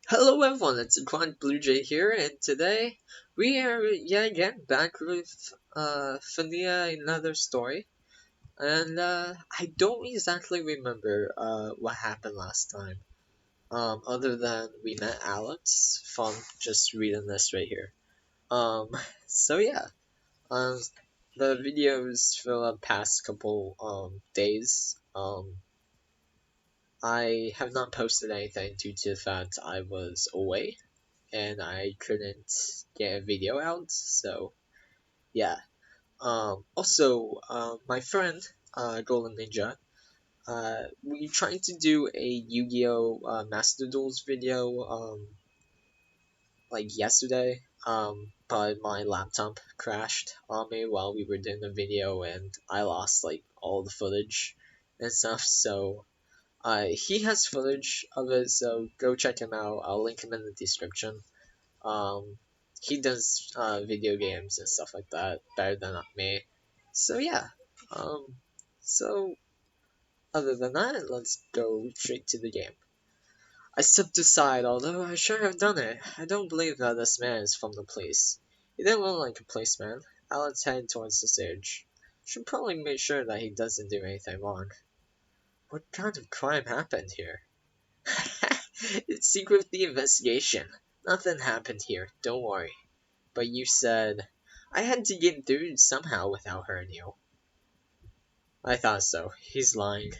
Hello everyone, it's Quant Blue Jay here, and today we are yet again back with Fnia another story. And I don't exactly remember what happened last time. Other than we met Alex from just reading this right here. Um, so yeah, um, the videos for the past couple days. I have not posted anything due to the fact I was away and I couldn't get a video out. So yeah. Also, my friend, Golden Ninja, we tried to do a Yu-Gi-Oh! Master Duels video, like yesterday. But my laptop crashed on me while we were doing the video, and I lost like all the footage and stuff. So, he has footage of it, so go check him out. I'll link him in the description. Um, he does video games and stuff like that better than me. So yeah. Um, so other than that, let's go straight to the game. I stepped aside, although I should have done it. I don't believe that this man is from the police. He didn't look like a policeman. Alex headed towards the stage. Should probably make sure that he doesn't do anything wrong. What kind of crime happened here? It's secret investigation. Nothing happened here. Don't worry. But you said I had to get through somehow without hurting you. I thought so. He's lying.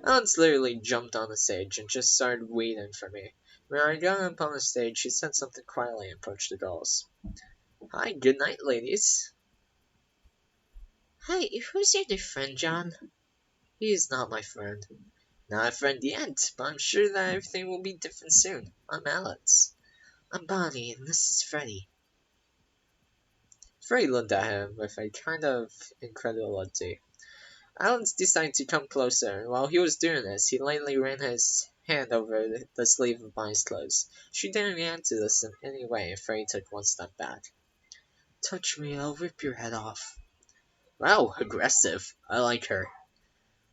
Alex literally jumped on the stage and just started waiting for me. When I got up on the stage, she said something quietly and approached the girls. Hi, good night, ladies. Hi, who's your new friend, John? He is not my friend. Not a friend yet, but I'm sure that everything will be different soon. I'm Alex. I'm Bonnie, and this is Freddy. Freddy looked at him with a kind of incredulity. Alex decided to come closer, and while he was doing this, he lightly ran his hand over the sleeve of Bonnie's clothes. She didn't react to this in any way, and Freddy took one step back. Touch me, I'll rip your head off. Wow, aggressive. I like her.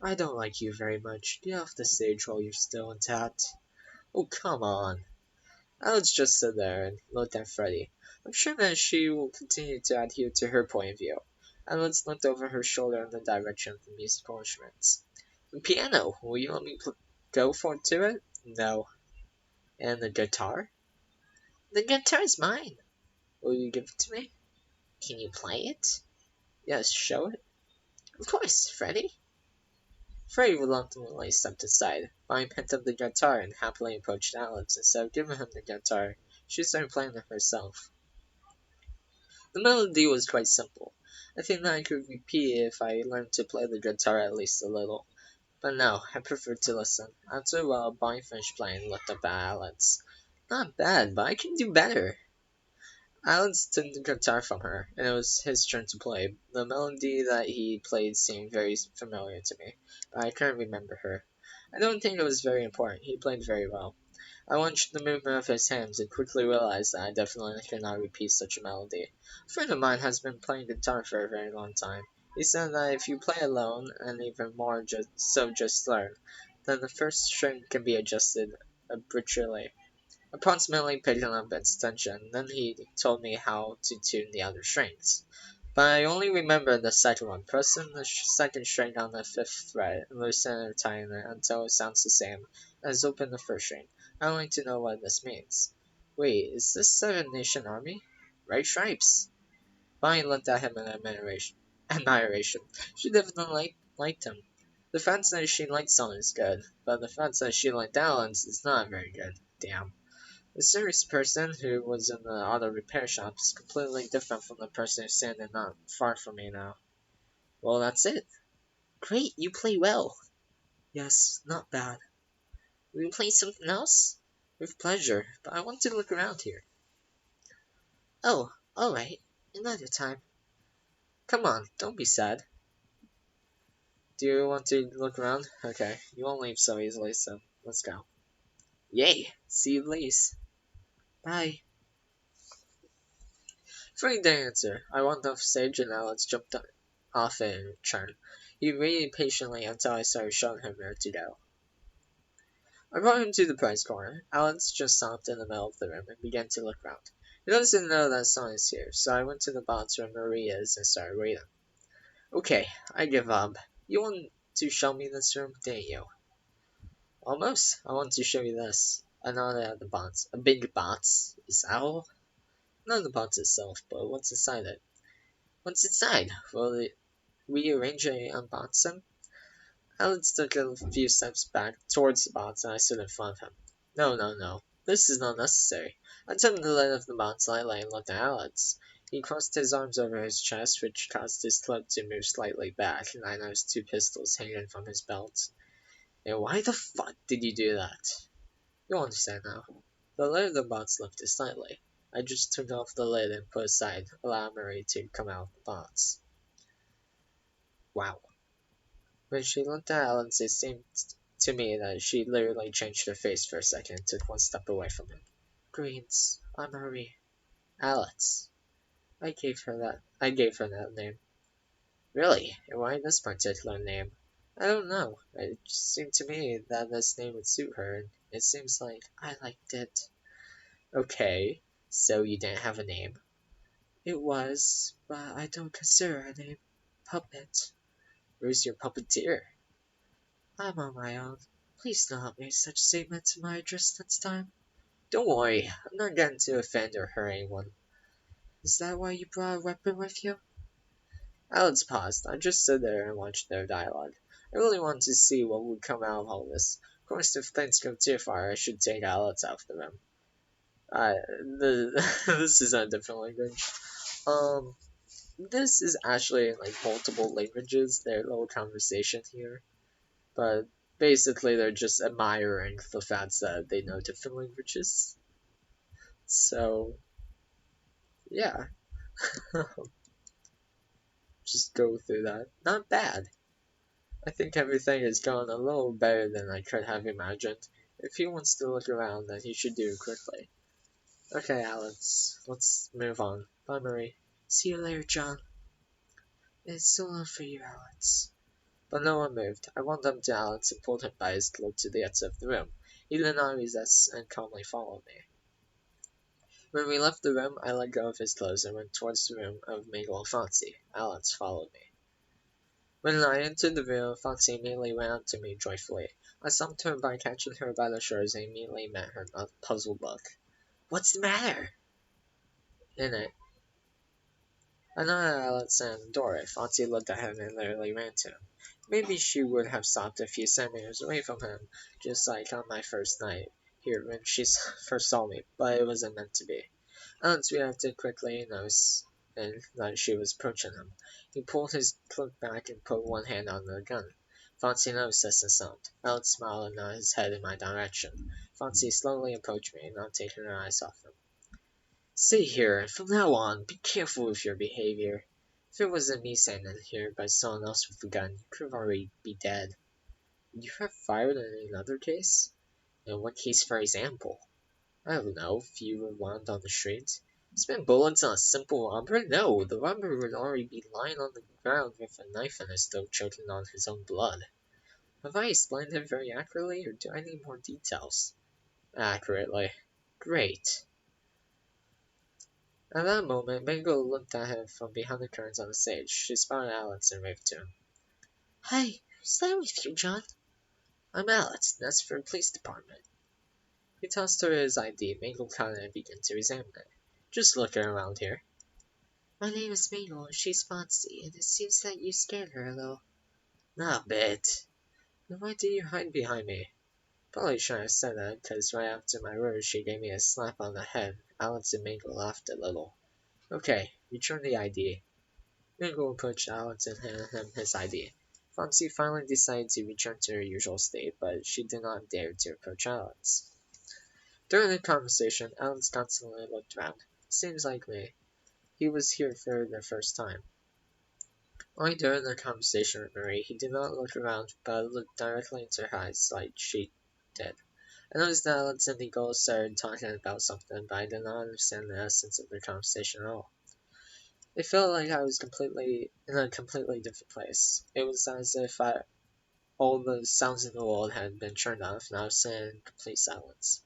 I don't like you very much. Get off the stage while you're still intact. Oh, come on. Alex just stood there and looked at Freddy. I'm sure that she will continue to adhere to her point of view. Alex looked over her shoulder in the direction of the musical instruments. The piano, will you let me go for to it? No. And the guitar? The guitar is mine. Will you give it to me? Can you play it? Yes, show it. Of course, Freddy. Freddy reluctantly stepped aside. Bonnie picked up the guitar and happily approached Alex. Instead of giving him the guitar, she started playing it herself. The melody was quite simple. I think that I could repeat it if I learned to play the guitar at least a little. But no, I preferred to listen. After a while, Bonnie finished playing and looked up at Alex. Not bad, but I can do better. Alex took the guitar from her, and it was his turn to play. The melody that he played seemed very familiar to me, but I couldn't remember her. I don't think it was very important. He played very well. I watched the movement of his hands and quickly realized that I definitely cannot repeat such a melody. A friend of mine has been playing guitar for a very long time. He said that if you play alone, and even more just learn, then the first string can be adjusted arbitrarily, approximately picking up its tension. Then he told me how to tune the other strings. But I only remember the second one, pressing the second string on the fifth fret and loosening or tightening it until it sounds the same as open the first string. I'd like to know what this means. Wait, is this Seven Nation Army? Right stripes. Bonnie looked at him in admiration. She definitely liked him. The fact that she liked someone is good, but the fact that she liked Alan's is not very good. Damn. The serious person who was in the auto repair shop is completely different from the person who's standing not far from me now. Well, that's it. Great, you play well. Yes, not bad. Will you play something else? With pleasure, but I want to look around here. Oh, alright. Another time. Come on, don't be sad. Do you want to look around? Okay, you won't leave so easily, so let's go. Yay! See you later. Bye. Frank didn't answer. I walked off stage and Alex jumped off it in turn. He waited patiently until I started showing him where to go. I brought him to the prize corner. Alex just stopped in the middle of the room and began to look around. He doesn't know that Son is here, so I went to the box where Marie is and started reading. Okay, I give up. You want to show me this room, didn't you? Almost. I want to show you this. I nodded at the box. A big box. Is that all? Not the box itself, but what's inside it. What's inside? Will it rearrange and unbox them? Alex took a few steps back towards the box and I stood in front of him. No, no, no. This is not necessary. I turned the lid of the box lightly and looked at Alex. He crossed his arms over his chest, which caused his cloak to move slightly back, and I noticed two pistols hanging from his belt. And why the fuck did you do that? You'll understand now. The lid of the box lifted slightly. I just took off the lid and put aside, allowing Marie to come out of the box. Wow. When she looked at Alex, it seemed to me that she literally changed her face for a second and took one step away from him. Greens, I'm Marie. Alex. I gave her that name. Really? And why this particular name? I don't know. It just seemed to me that this name would suit her, and it seems like I liked it. Okay, so you didn't have a name. It was, but I don't consider a name. Puppet. Where's your puppeteer? I'm on my own. Please do not make such statements in my address next time. Don't worry, I'm not going to offend or hurt anyone. Is that why you brought a weapon with you? Alex paused. I just stood there and watched their dialogue. I really wanted to see what would come out of all this. Of course, if things go too far, I should take Alex out of the room. This is a different language. This is actually in like multiple languages, their little conversation here. But basically they're just admiring the fact that they know different languages. So yeah. Just go through that. Not bad. I think everything has gone a little better than I could have imagined. If he wants to look around, then he should do it quickly. Okay, Alex, let's move on. Bye, Marie. See you later, John. It's so long for you, Alex. But no one moved. I walked up to Alex and pulled him by his cloak to the exit of the room. He did not resist and calmly followed me. When we left the room, I let go of his clothes and went towards the room of Mabel and Foxy. Alex followed me. When I entered the room, Foxy immediately ran up to me joyfully. I stopped her by catching her by the shoulders and immediately met her puzzled look. What's the matter? In it. I nodded at Alex and Dora. Foxy looked at him and literally ran to him. Maybe she would have stopped a few centimeters away from him, just like on my first night here when she first saw me, but it wasn't meant to be. Alex reacted quickly and noticed that she was approaching him. He pulled his cloak back and put one hand on the gun. Foxy noticed this and stopped. Alex smiled and nodded his head in my direction. Foxy slowly approached me, not taking her eyes off him. Stay here, and from now on, be careful with your behavior. If it wasn't me standing here by someone else with a gun, you could already be dead. Would you have fired in another case? In what case, for example? I don't know, if you were wound on the street. Spend bullets on a simple robber? No, the robber would already be lying on the ground with a knife in his throat, choking on his own blood. Have I explained it very accurately, or do I need more details? Accurately. Great. At that moment, Mango looked at him from behind the curtains on the stage. She spotted Alex and waved to him. Hi, who's that with you, John? I'm Alex, that's from the police department. He tossed her his ID. Mango caught it and began to examine it. Just looking around here. My name is Mango, and she's Foxy, and it seems that you scared her a little. Not a bit. Then why did you hide behind me? Probably shouldn't have said that, because right after my words, she gave me a slap on the head. Alex and Mango laughed a little. Okay, return the ID. Mango approached Alex and handed him his ID. Foxy finally decided to return to her usual state, but she did not dare to approach Alex. During the conversation, Alex constantly looked around. Seems like me. He was here for the first time. Only during the conversation with Marie, he did not look around, but looked directly into her eyes like she did. I noticed that Alex and the girl started talking about something, but I did not understand the essence of their conversation at all. It felt like I was in a completely different place. It was as if All the sounds in the world had been turned off, and I was sitting in complete silence.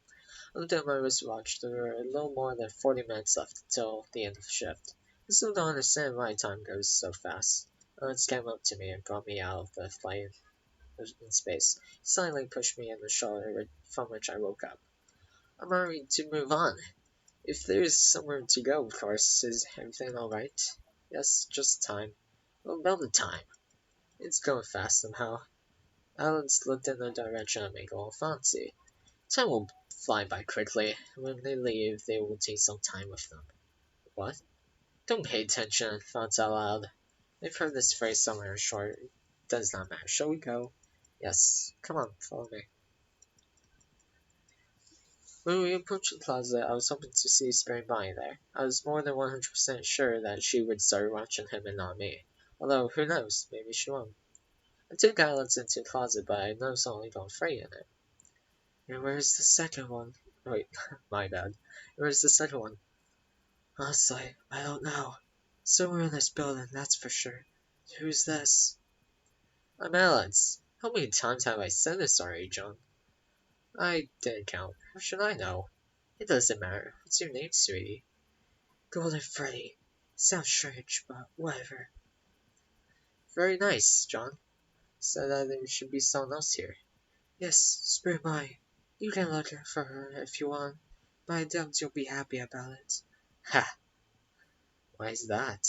I looked at my wristwatch. There were a little more than 40 minutes left until the end of the shift. I still don't understand why time goes so fast. Alex came up to me and brought me out of the flight in space. He silently pushed me in the shoulder from which I woke up. I'm ready to move on. If there's somewhere to go, of course. Is everything alright? Yes, just time. What about the time? It's going fast somehow. Alex looked in the direction of Miguel and Fancy. Time will fly by quickly. When they leave, they will take some time with them. What? Don't pay attention, thoughts out loud. They've heard this phrase somewhere short. It does not matter. Shall we go? Yes. Come on, follow me. When we approached the closet, I was hoping to see Spring Bonnie there. I was more than 100% sure that she would start watching him and not me. Although, who knows, maybe she won't. I took Alex into the closet, but I noticed only Godfrey in it. And where's the second one? Wait, my bad. Where's the second one? Honestly, I don't know. Somewhere in this building, that's for sure. Who's this? I'm Alex. How many times have I said this already, John? I didn't count. How should I know? It doesn't matter. What's your name, sweetie? Golden Freddy. Sounds strange, but whatever. Very nice, John. Said that there should be someone else here. Yes, Spring Bonnie. You can look for her if you want, but I doubt you'll be happy about it. Ha! Why is that?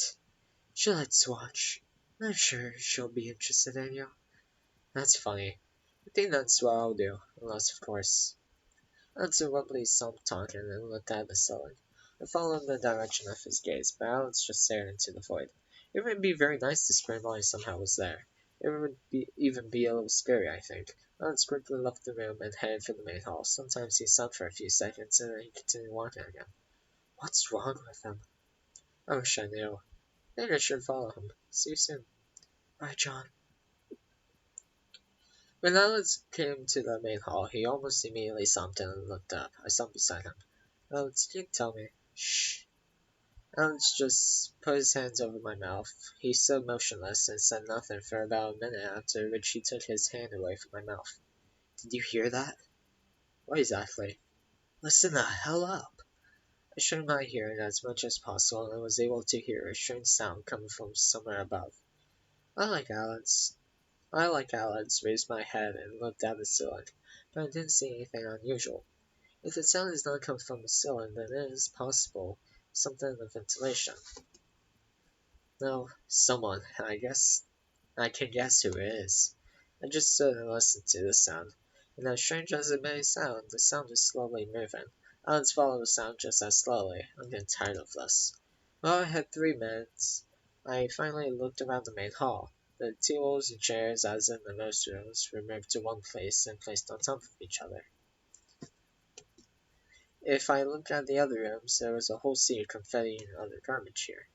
She likes to watch. I'm sure she'll be interested in you. That's funny. I think that's what I'll do, unless, of course. Alex abruptly stopped talking and looked at the ceiling. I followed the direction of his gaze, but Alex just stared into the void. It would be very nice to Spring Bonnie somehow was there. It would even be a little scary, I think. Alex quickly left the room and headed for the main hall. Sometimes he stopped for a few seconds and then he continued walking again. What's wrong with him? I wish I knew. Maybe I should follow him. See you soon. Bye, John. When Alex came to the main hall, he almost immediately stopped and looked up. I stopped beside him. Alex, can you tell me? Shh. Alex just put his hands over my mouth. He stood motionless and said nothing for about a minute, after which he took his hand away from my mouth. Did you hear that? What exactly? Listen the hell up. I strained my hearing as much as possible and was able to hear a strange sound coming from somewhere above. I like Alex. Raised my head and looked at the ceiling, but I didn't see anything unusual. If the sound is not coming from the ceiling, then it is possible something in the ventilation. No, someone, I can guess who it is. I just stood and listened to the sound, and as strange as it may sound, the sound was slowly moving. Alex followed the sound just as slowly. I'm getting tired of this. Well, I had 3 minutes. I finally looked around the main hall. The tables and chairs, as in the most rooms, were moved to one place and placed on top of each other. If I looked at the other rooms, there was a whole sea of confetti and other garbage here.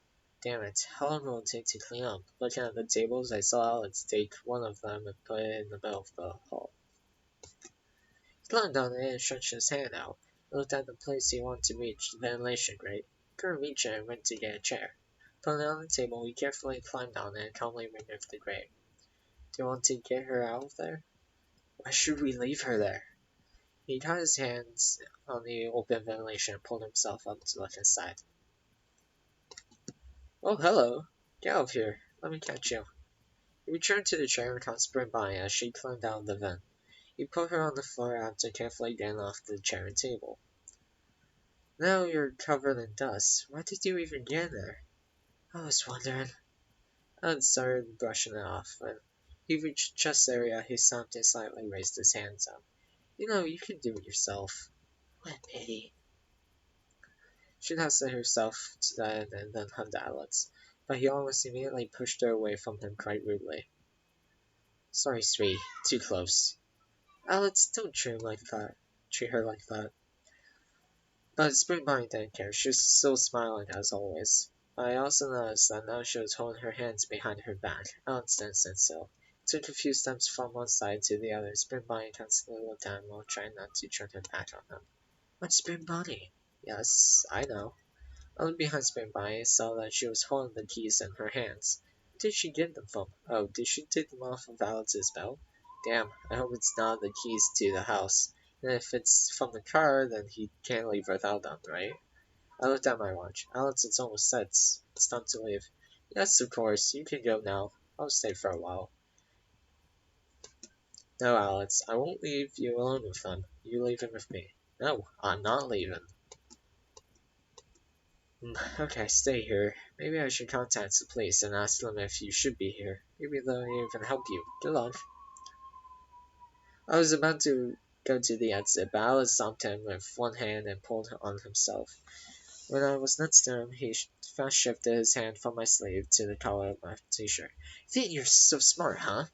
Damn it, how long will it take to clean up? Looking at the tables, I saw Alex take one of them and put it in the middle of the hall. He climbed on it and stretched his hand out. I looked at the place he wanted to reach, the ventilation grate. He couldn't reach it and went to get a chair. Putting it on the table, he carefully climbed on it and calmly removed the grate. Do you want to get her out of there? Why should we leave her there? He got his hands on the open ventilation and pulled himself up to look inside. Oh, hello. Get out of here. Let me catch you. He returned to the chair and caught Spring Bonnie as she climbed out of the vent. He put her on the floor after carefully getting off the chair and table. Now you're covered in dust. Why did you even get there? I was wondering. Alex started brushing it off. When he reached the chest area, he stopped and slightly raised his hands up. You know, you can do it yourself. What a pity. She dusted herself to the end and then hugged Alex, but he almost immediately pushed her away from him quite rudely. Sorry, sweetie. Too close. Alex, don't treat her like that. But Spring Bonnie didn't care. She was still smiling as always. I also noticed that now she was holding her hands behind her back. Alex didn't stand still. He took a few steps from one side to the other. Spring Bonnie constantly looked at him while trying not to turn her back on him. What's Spring Bonnie? Yes, I know. I looked behind Spring Bonnie and saw that she was holding the keys in her hands. Where did she get them from? Oh, did she take them off of Alex's belt? Damn, I hope it's not the keys to the house. And if it's from the car, then he can't leave without them, right? I looked at my watch. Alex, it's almost set. It's time to leave. Yes, of course. You can go now. I'll stay for a while. No, Alex, I won't leave you alone with them. You leaving with me. No, I'm not leaving. Okay, stay here. Maybe I should contact the police and ask them if you should be here. Maybe they'll even help you. Good luck. I was about to go to the exit, but Alex stopped him with one hand and pulled on himself. When I was next to him, he fast shifted his hand from my sleeve to the collar of my t-shirt. Think you're so smart, huh?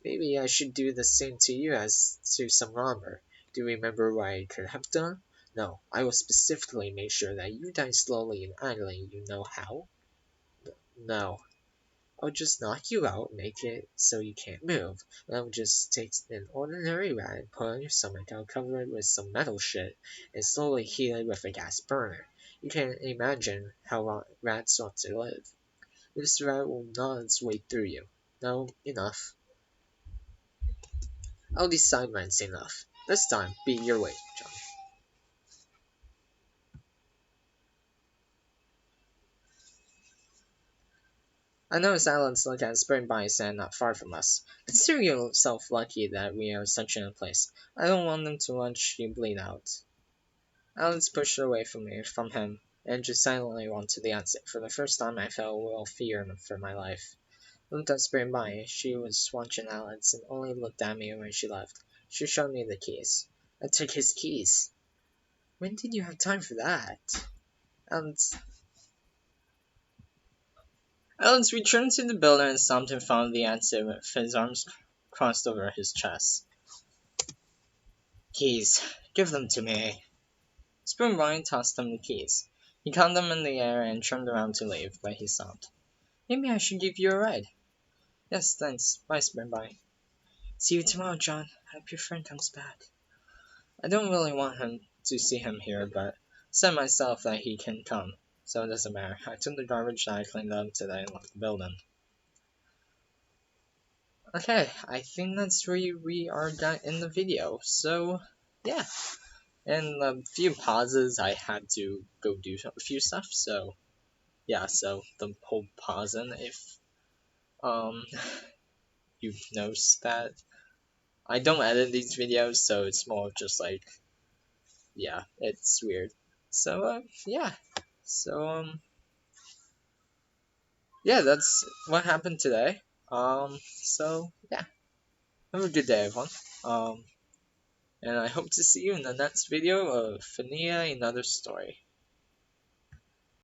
Maybe I should do the same to you as to some robber. Do you remember what I could have done? No, I will specifically make sure that you die slowly and idly. You know how? No. I'll just knock you out, make it so you can't move. And I'll just take an ordinary rat and put it on your stomach. I'll cover it with some metal shit and slowly heat it with a gas burner. You can imagine how rats want to live. This rat will gnaw its way through you. No, enough. I'll decide when it's enough. This time, be your way, John. I noticed Alan's look at spring by sand not far from us. Consider yourself lucky that we are such in a place. I don't want them to watch you bleed out. Alex pushed away from him, and just silently walked to the exit. For the first time, I felt a little fear for my life. I looked at Spring by. She was watching Alex and only looked at me when she left. She showed me the keys. I took his keys. When did you have time for that? Alex, Alex returned to the building and stopped in front of the exit with his arms crossed over his chest. Keys. Give them to me. Spoon Ryan tossed him the keys. He caught them in the air and turned around to leave, but he stopped. Maybe I should give you a ride. Yes, thanks. Bye, Spoon Bye. See you tomorrow, John. I hope your friend comes back. I don't really want him to see him here, but said myself that he can come, so it doesn't matter. I took the garbage that I cleaned up today and left the building. Okay, I think that's where we are done in the video. So, yeah. And a few pauses, I had to go do a few stuff, so yeah, so the whole pausing, if you noticed that. I don't edit these videos, so it's more just like, yeah, it's weird. So, yeah. So, yeah, that's what happened today. So, yeah. Have a good day, everyone. And I hope to see you in the next video of Fnia, another story.